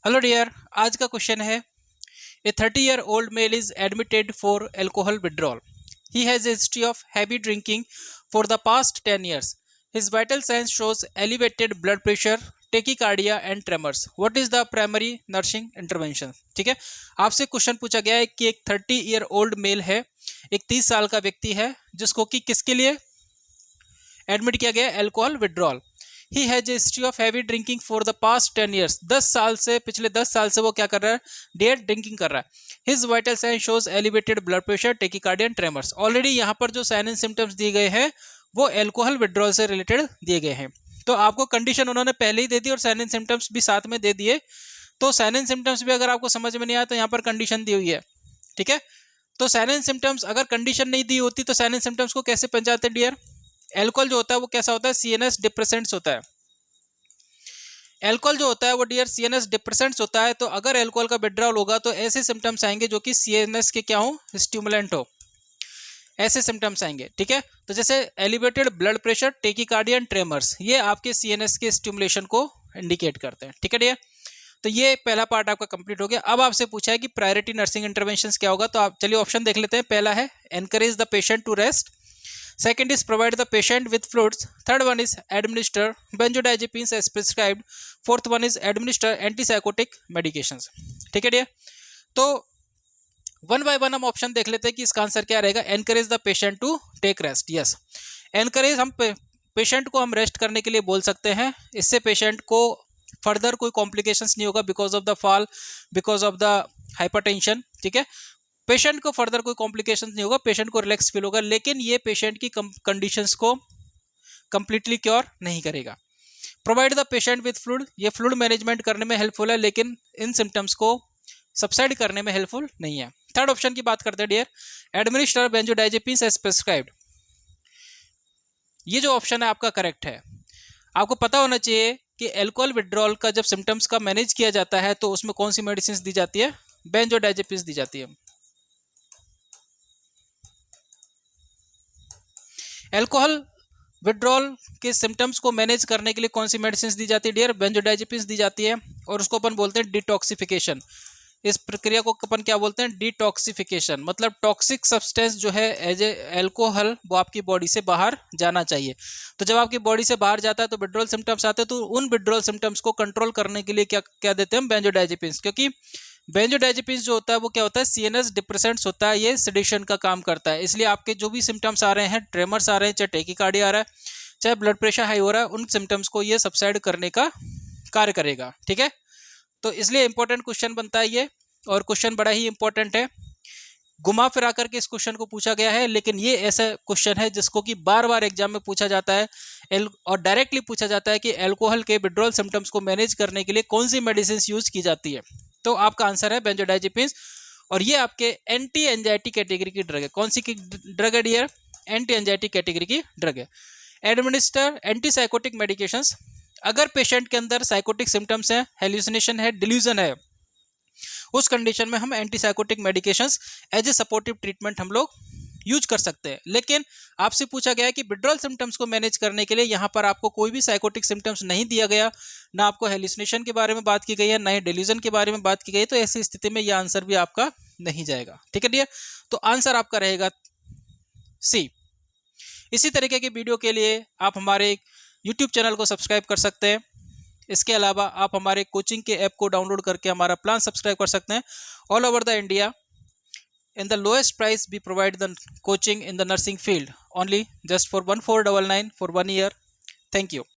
Hello dear, आज का question है a 30-year-old male is admitted for alcohol withdrawal. He has a history of heavy drinking for the past 10 years. His vital signs shows elevated blood pressure, tachycardia and tremors. What is the primary nursing intervention? ठीक है, आपसे question पूछा गया है कि एक 30-year-old mail है, एक 30 साल का व्यक्ति है जिसको कि किसके लिए एडमिट किया गया, alcohol withdrawal. He has a history of heavy drinking for the past 10 years. 10 साल से, पिछले 10 साल से वो क्या कर रहा है, डेयर ड्रिंकिंग कर रहा है. His vital sign shows elevated blood pressure, tachycardia and tremors. Already यहाँ पर जो साइन एंड सिम्टम्स दिए गए हैं वो एल्कोहल विड्रॉल से रिलेटेड दिए गए हैं. तो आपको कंडीशन उन्होंने पहले ही दे दी और साइन एंड सिम्टम्स भी साथ में दे दिए. तो साइन एंड सिम्टम्स भी अगर आपको समझ में नहीं आया तो यहाँ पर कंडीशन दी हुई है. ठीक है, तो साइन एंड सिम्टम्स अगर कंडीशन नहीं दी होती तो साइन एंड सिम्टम्स को कैसे पहचानते हैं डियर? एल्कोहल जो होता है वो कैसा होता है, सीएनएस डिप्रेसेंट्स होता है. एल्कोहल जो होता है वो डियर सीएनएस डिप्रेसेंट्स होता है. तो अगर एल्कोहल का विड्रॉल होगा तो ऐसे सिम्टम्स आएंगे जो कि सीएनएस के क्या हो, स्टिमुलेंट हो, ऐसे सिम्टम्स आएंगे. ठीक है, तो जैसे elevated blood pressure, tachycardia and tremors, ये आपके सीएनएस के स्टिमुलेशन को इंडिकेट करते हैं. ठीक है डियर, तो ये पहला पार्ट आपका कंप्लीट हो गया. अब आपसे पूछा है कि प्रायोरिटी नर्सिंग इंटरवेंशंस क्या होगा, तो आप चलिए ऑप्शन देख लेते हैं. पहला है encourage the patient to rest. Second is provide the patient with fluids. Third one is administer benzodiazepines as prescribed. Fourth one is administer antipsychotic medications. ठीक है डियर, तो वन बाय वन हम ऑप्शन देख लेते हैं कि इसका आंसर क्या रहेगा. Encourage the patient to take rest. Yes, encourage हम पेशेंट को हम रेस्ट करने के लिए बोल सकते हैं. इससे पेशेंट को फर्दर कोई कॉम्प्लिकेशंस नहीं होगा because of the fall, because of the hypertension. ठीक है, पेशेंट को फर्दर कोई कॉम्प्लिकेशंस नहीं होगा, पेशेंट को रिलैक्स फील होगा. लेकिन ये पेशेंट की कंडीशंस को कंप्लीटली क्योर नहीं करेगा. Provide the patient with fluid, ये फ्लूइड मैनेजमेंट करने में हेल्पफुल है लेकिन इन सिम्टम्स को सबसाइड करने में हेल्पफुल नहीं है. थर्ड ऑप्शन की बात करते हैं dear, administer benzodiazepines as prescribed. ये जो ऑप्शन है आपका करेक्ट है. आपको पता होना चाहिए कि एल्कोहल विड्रॉल का जब सिम्टम्स का मैनेज किया जाता है तो उसमें कौन सी मेडिसिन दी जाती है, बेंजोडाइजेपिन्स दी जाती है. एल्कोहल विड्रॉल के सिम्टम्स को मैनेज करने के लिए कौन सी मेडिसिन दी जाती है डियर, बेंजोडाइजेपिन्स दी जाती है. और उसको अपन बोलते हैं डिटॉक्सिफिकेशन. इस प्रक्रिया को अपन क्या बोलते हैं, डिटॉक्सिफिकेशन. मतलब टॉक्सिक सब्सटेंस जो है एज ए एल्कोहल वो आपकी बॉडी से बाहर जाना चाहिए. तो जब आपकी बॉडी से बाहर जाता है तो विड्रॉल सिम्टम्स आते हैं. तो उन विड्रॉल सिम्टम्स को कंट्रोल करने के लिए क्या क्या देते हैं हम, बेंजोडाइजेपिन्स. क्योंकि बेंजोडाइजेपिन्स जो होता है वो क्या होता है, सीएनएस डिप्रेसेंट्स होता है, ये सेडेशन का काम करता है. इसलिए आपके जो भी सिम्टम्स आ रहे हैं, ट्रेमर्स आ रहे हैं, चाहे टेकिकार्डिया आ रहा है, चाहे ब्लड प्रेशर हाई हो रहा है, उन सिम्टम्स को ये सबसाइड करने का कार्य करेगा. ठीक है, तो इसलिए इंपॉर्टेंट क्वेश्चन बनता है ये, और क्वेश्चन बड़ा ही इंपॉर्टेंट है. घुमा फिरा करके इस क्वेश्चन को पूछा गया है, लेकिन ये ऐसा क्वेश्चन है जिसको कि बार बार एग्जाम में पूछा जाता है और डायरेक्टली पूछा जाता है कि एल्कोहल के विड्रॉल सिम्टम्स को मैनेज करने के लिए कौन सी मेडिसिन यूज की जाती है. तो आपका आंसर है बेंजोडाइजेपिन्स. और ये आपके एंटी एंजाइटी कैटेगरी की ड्रग है. कौन सी की ड्रग है डियर, एंटी एंजाइटी कैटेगरी की ड्रग है. Administer antipsychotic medications. अगर पेशेंट के अंदर साइकोटिक सिम्टम्स हैं, हेल्यूसिनेशन है, डिल्यूजन है, उस कंडीशन में हम antipsychotic medications as a supportive treatment हम लोग यूज कर सकते हैं. लेकिन आपसे पूछा गया है कि विड्रॉल सिम्टम्स को मैनेज करने के लिए यहाँ पर आपको कोई भी साइकोटिक सिम्टम्स नहीं दिया गया, ना आपको हेल्यूसिनेशन के बारे में बात की गई है, ना ही डिल्यूजन के बारे में बात की गई है. तो ऐसी स्थिति में यह आंसर भी आपका नहीं जाएगा. ठीक है डियर, तो आंसर आपका रहेगा सी. इसी तरीके की वीडियो के लिए आप हमारे यूट्यूब चैनल को सब्सक्राइब कर सकते हैं. इसके अलावा आप हमारे कोचिंग के ऐप को डाउनलोड करके हमारा प्लान सब्सक्राइब कर सकते हैं. All over the India in the lowest price we provide the coaching in the nursing field only just for 1499 for 1 year. Thank you.